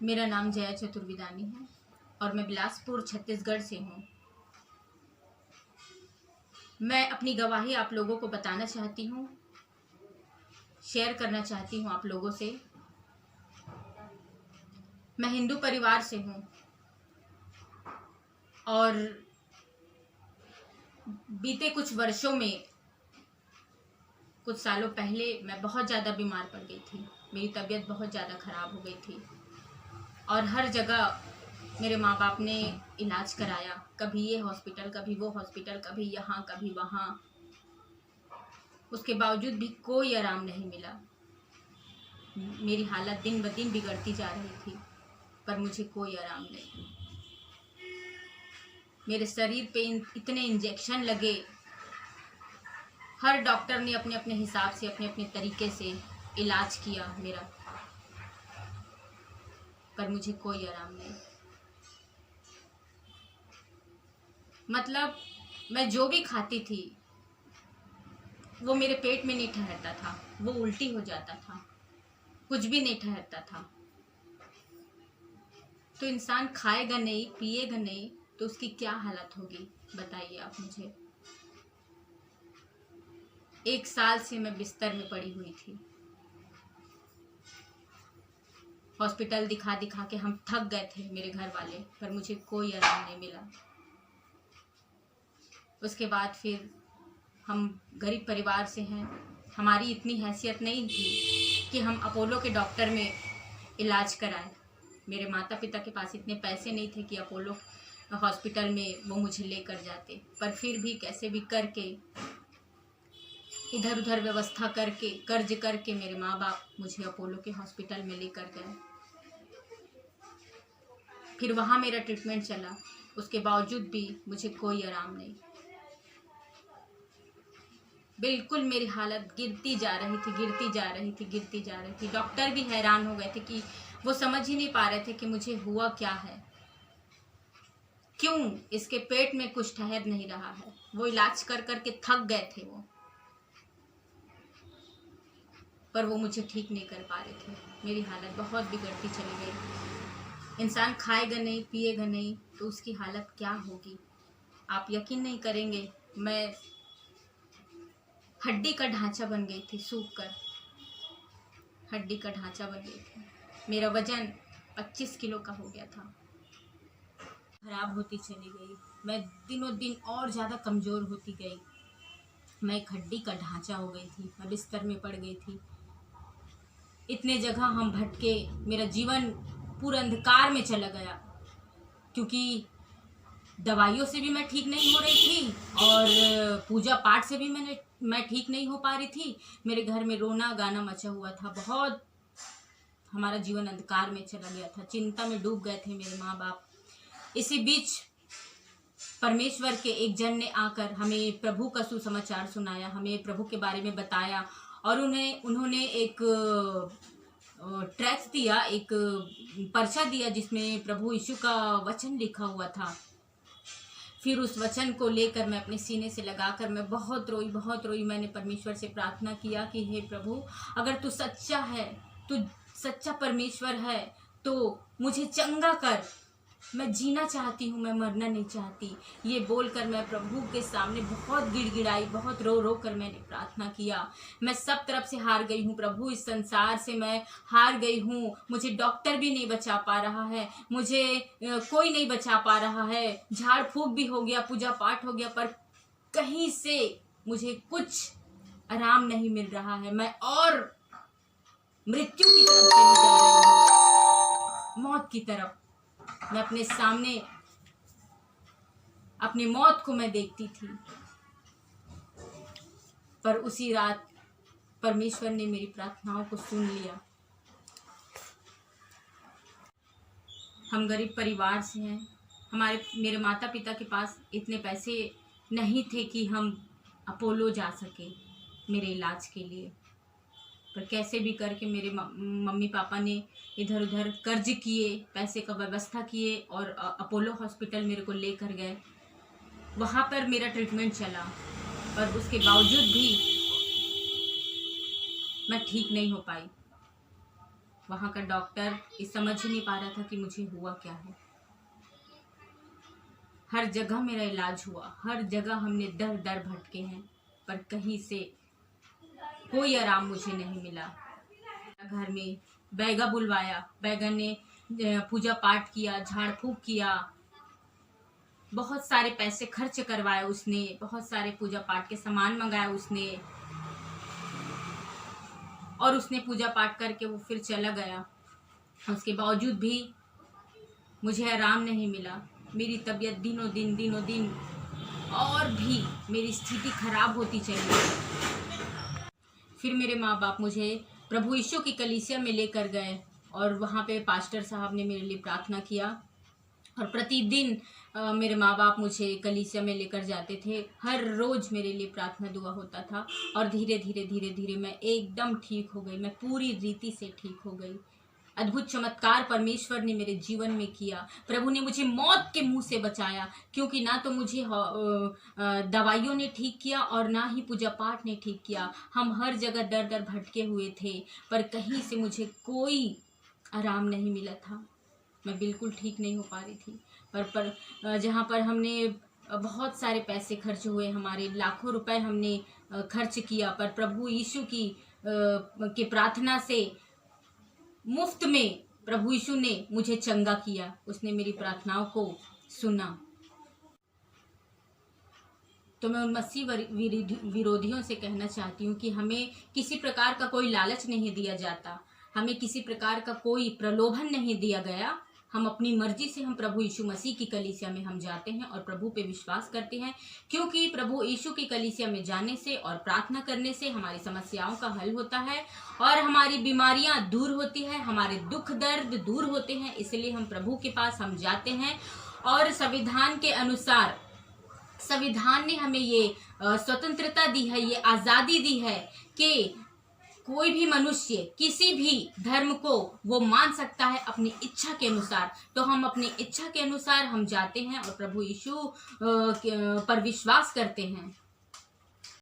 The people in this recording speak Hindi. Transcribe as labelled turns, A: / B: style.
A: मेरा नाम जया चतुर्वेदानी है और मैं बिलासपुर छत्तीसगढ़ से हूँ। मैं अपनी गवाही आप लोगों को बताना चाहती हूँ, शेयर करना चाहती हूँ आप लोगों से। मैं हिंदू परिवार से हूँ और बीते कुछ वर्षों में, कुछ सालों पहले मैं बहुत ज़्यादा बीमार पड़ गई थी। मेरी तबीयत बहुत ज़्यादा ख़राब हो गई थी और हर जगह मेरे माँ बाप ने इलाज कराया, कभी ये हॉस्पिटल, कभी वो हॉस्पिटल, कभी यहाँ कभी वहाँ। उसके बावजूद भी कोई आराम नहीं मिला। मेरी हालत दिन ब दिन बिगड़ती जा रही थी, पर मुझे कोई आराम नहीं। मेरे शरीर पे इतने इंजेक्शन लगे, हर डॉक्टर ने अपने अपने हिसाब से, अपने अपने तरीके से इलाज किया मेरा, पर मुझे कोई आराम नहीं। मतलब मैं जो भी खाती थी वो मेरे पेट में नहीं ठहरता था, वो उल्टी हो जाता था, कुछ भी नहीं ठहरता था। तो इंसान खाएगा नहीं, पिएगा नहीं तो उसकी क्या हालत होगी, बताइए आप मुझे। 1 साल से मैं बिस्तर में पड़ी हुई थी। हॉस्पिटल दिखा दिखा के हम थक गए थे मेरे घर वाले, पर मुझे कोई आराम नहीं मिला। उसके बाद फिर हम गरीब परिवार से हैं, हमारी इतनी हैसियत नहीं थी कि हम अपोलो के डॉक्टर में इलाज कराएं। मेरे माता पिता के पास इतने पैसे नहीं थे कि अपोलो हॉस्पिटल में वो मुझे लेकर जाते, पर फिर भी कैसे भी करके, इधर उधर व्यवस्था करके, कर्ज करके मेरे माँ बाप मुझे अपोलो के हॉस्पिटल में लेकर गए। फिर वहाँ मेरा ट्रीटमेंट चला, उसके बावजूद भी मुझे कोई आराम नहीं। बिल्कुल मेरी हालत गिरती जा रही थी, गिरती जा रही थी, गिरती जा रही थी। डॉक्टर भी हैरान हो गए थे कि वो समझ ही नहीं पा रहे थे कि मुझे हुआ क्या है, क्यों इसके पेट में कुछ ठहर नहीं रहा है। वो इलाज कर कर के थक गए थे वो, पर वो मुझे ठीक नहीं कर पा रहे थे। मेरी हालत बहुत बिगड़ती चली गई। इंसान खाएगा नहीं, पिएगा नहीं तो उसकी हालत क्या होगी, आप यकीन नहीं करेंगे। मैं हड्डी का ढांचा बन गई थी, सूख कर हड्डी का ढांचा बन गई थी। मेरा वजन 25 किलो का हो गया था। खराब होती चली गई, मैं दिनों दिन और ज़्यादा कमज़ोर होती गई। मैं एक हड्डी का ढांचा हो गई थी, मैं बिस्तर में पड़ गई थी। इतने जगह हम भटके, मेरा जीवन पूरा अंधकार में चला गया, क्योंकि दवाइयों से भी मैं ठीक नहीं हो रही थी और पूजा पाठ से भी मैं ठीक नहीं हो पा रही थी। मेरे घर में रोना गाना मचा हुआ था, बहुत हमारा जीवन अंधकार में चला गया था। चिंता में डूब गए थे मेरे माँ बाप। इसी बीच परमेश्वर के एक जन ने आकर हमें प्रभु का सुसमाचार सुनाया, हमें प्रभु के बारे में बताया और उन्होंने एक ट्रैक्ट दिया, एक पर्चा दिया जिसमें प्रभु यीशु का वचन लिखा हुआ था। फिर उस वचन को लेकर मैं अपने सीने से लगाकर मैं बहुत रोई, बहुत रोई। मैंने परमेश्वर से प्रार्थना किया कि हे प्रभु, अगर तू सच्चा है, तू सच्चा परमेश्वर है तो मुझे चंगा कर। मैं जीना चाहती हूँ, मैं मरना नहीं चाहती। ये बोलकर मैं प्रभु के सामने बहुत गिड़गिड़ाई, बहुत रो रो कर मैंने प्रार्थना किया। मैं सब तरफ से हार गई हूँ प्रभु, इस संसार से मैं हार गई हूँ। मुझे डॉक्टर भी नहीं बचा पा रहा है, मुझे कोई नहीं बचा पा रहा है। झाड़ फूक भी हो गया, पूजा पाठ हो गया, पर कहीं से मुझे कुछ आराम नहीं मिल रहा है। मैं और मृत्यु की तरफ चली जा रही हूँ, मौत की तरफ। मैं अपने सामने अपनी मौत को मैं देखती थी, पर उसी रात परमेश्वर ने मेरी प्रार्थनाओं को सुन लिया। हम गरीब परिवार से हैं, मेरे माता पिता के पास इतने पैसे नहीं थे कि हम अपोलो जा सके मेरे इलाज के लिए, पर कैसे भी करके मेरे मम्मी पापा ने इधर उधर कर्ज किए, पैसे का व्यवस्था किए और अपोलो हॉस्पिटल मेरे को लेकर गए। वहाँ पर मेरा ट्रीटमेंट चला, पर उसके बावजूद भी मैं ठीक नहीं हो पाई। वहाँ का डॉक्टर ये समझ ही नहीं पा रहा था कि मुझे हुआ क्या है। हर जगह मेरा इलाज हुआ, हर जगह हमने दर दर भटके हैं, पर कहीं से कोई आराम मुझे नहीं मिला। घर में बैगा बुलवाया, बैगन ने पूजा पाठ किया, झाड़ फूक किया, बहुत सारे पैसे खर्च करवाए उसने, बहुत सारे पूजा पाठ के सामान मंगाया उसने, और उसने पूजा पाठ करके वो फिर चला गया। उसके बावजूद भी मुझे आराम नहीं मिला। मेरी तबीयत दिनों दिन और भी मेरी स्थिति खराब होती चली गई। फिर मेरे माँ बाप मुझे प्रभु यीशु की कलीसिया में लेकर गए और वहाँ पे पास्टर साहब ने मेरे लिए प्रार्थना किया, और प्रतिदिन मेरे माँ बाप मुझे कलीसिया में लेकर जाते थे। हर रोज़ मेरे लिए प्रार्थना दुआ होता था, और धीरे धीरे मैं एकदम ठीक हो गई। मैं पूरी रीति से ठीक हो गई। अद्भुत चमत्कार परमेश्वर ने मेरे जीवन में किया। प्रभु ने मुझे मौत के मुंह से बचाया, क्योंकि ना तो मुझे दवाइयों ने ठीक किया और ना ही पूजा पाठ ने ठीक किया। हम हर जगह दर दर भटके हुए थे, पर कहीं से मुझे कोई आराम नहीं मिला था। मैं बिल्कुल ठीक नहीं हो पा रही थी। पर जहाँ पर हमने बहुत सारे पैसे खर्च हुए, हमारे लाखों रुपए हमने खर्च किया, पर प्रभु यीशु की प्रार्थना से मुफ्त में प्रभु यीशु ने मुझे चंगा किया। उसने मेरी प्रार्थनाओं को सुना। तो मैं उन मसीह विरोधियों से कहना चाहती हूँ कि हमें किसी प्रकार का कोई लालच नहीं दिया जाता, हमें किसी प्रकार का कोई प्रलोभन नहीं दिया गया। हम अपनी मर्जी से हम प्रभु यीशु मसीह की कलीसिया में हम जाते हैं और प्रभु पे विश्वास करते हैं, क्योंकि प्रभु यीशु की कलीसिया में जाने से और प्रार्थना करने से हमारी समस्याओं का हल होता है और हमारी बीमारियां दूर होती है, हमारे दुख दर्द दूर होते हैं। इसलिए हम प्रभु के पास हम जाते हैं, और संविधान के अनुसार संविधान ने हमें ये स्वतंत्रता दी है, ये आज़ादी दी है कि कोई भी मनुष्य किसी भी धर्म को वो मान सकता है अपनी इच्छा के अनुसार। तो हम अपनी इच्छा के अनुसार हम जाते हैं और प्रभु यीशु पर विश्वास करते हैं।